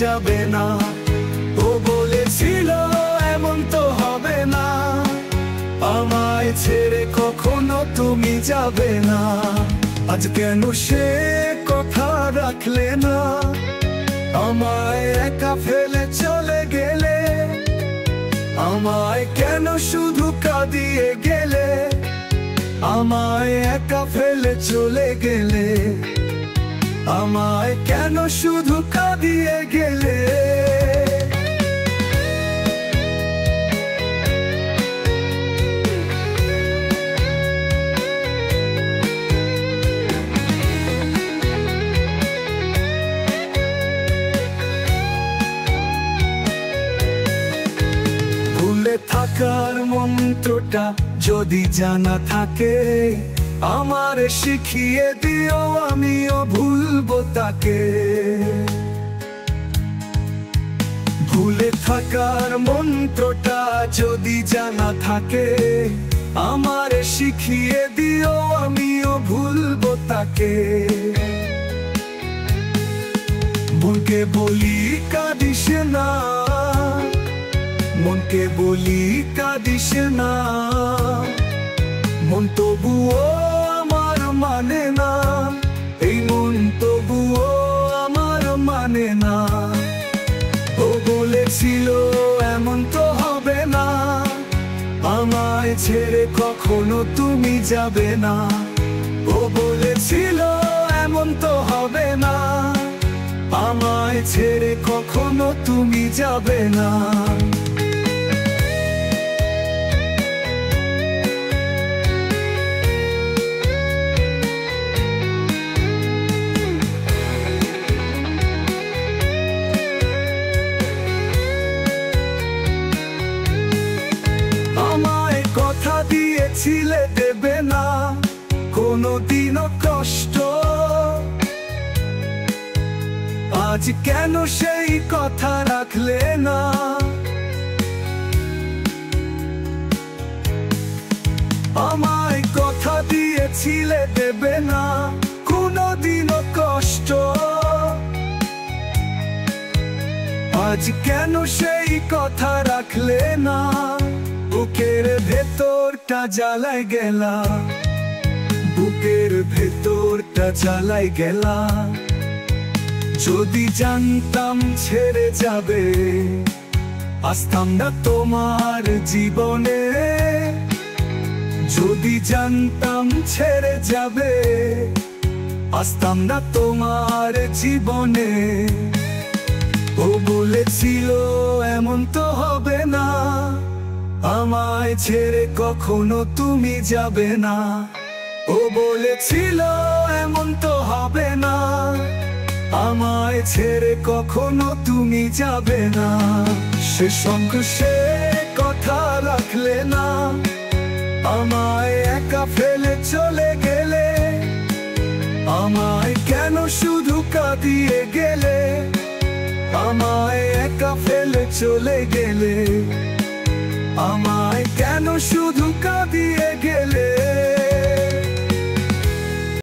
যাবে না। ও বলেছিল এমন তো হবে না, আমায় ছেড়ে কখনো তুমি যাবে না। আজ কেন সে কথা রাখলে না, আমায় একা ফেলে চলে গেলে। আমায় কেন শুধু কাঁদিয়ে গেলে, আমায় একা ফেলে চলে গেলে। আমায় কেন শুধু কাঁদিয়ে গেলে। ভুলে থাকার মন্ত্রটা যদি জানা থাকে, আমার শিখিয়ে দিও, আমিও ভুলবো তাকে। ভুলে থাকার মন্ত্রটা যদি জানা থাকে, আমার শিখিয়ে দিও, আমিও ভুলবো তাকে। মনকে বলি কাঁদিস না, মনকে বলি কাঁদিস না, মন তবুও আমার মানে না, এই মন তবুও আমার মানে না। ও বলেছিল এমন তো হবে না, আমায় ছেড়ে কখনো তুমি যাবে না। ও বলেছিল এমন তো হবে না, আমায় ছেড়ে কখনো তুমি যাবে না। আমায় কথা দিয়েছিলে দেবে না কোনোদিনও কষ্ট, আজ কেন সেই কথা রাখলে না। আমায় কথা দিয়েছিলে দেবে না কোনোদিনও কষ্ট, আজ কেন সেই কথা রাখলে না। বুকের ভেতরটা জ্বালাই গেলা, বুকের ভেতরটা জ্বালাই গেলা। যদি জানতাম ছেড়ে যাবে, আসতাম না তোমার জীবনে। যদি জানতাম ছেড়ে যাবে, আসতাম না তোমার জীবনে। ও বলেছিল এমন তো হবে না, আমায় ছেড়ে কখনো তুমি যাবে না। ও বলেছিল এমন তো হবে না, আমায় ছেড়ে কখনো তুমি যাবে না। সে সঙ্গে সে কথা রাখলে না, আমায় একা ফেলে চলে গেলে। আমায় কেন শুধু কাঁদিয়ে গেলে, আমায় একা ফেলে চলে গেলে। আমায় কেন শুধু কাঁদিয়ে গেলে।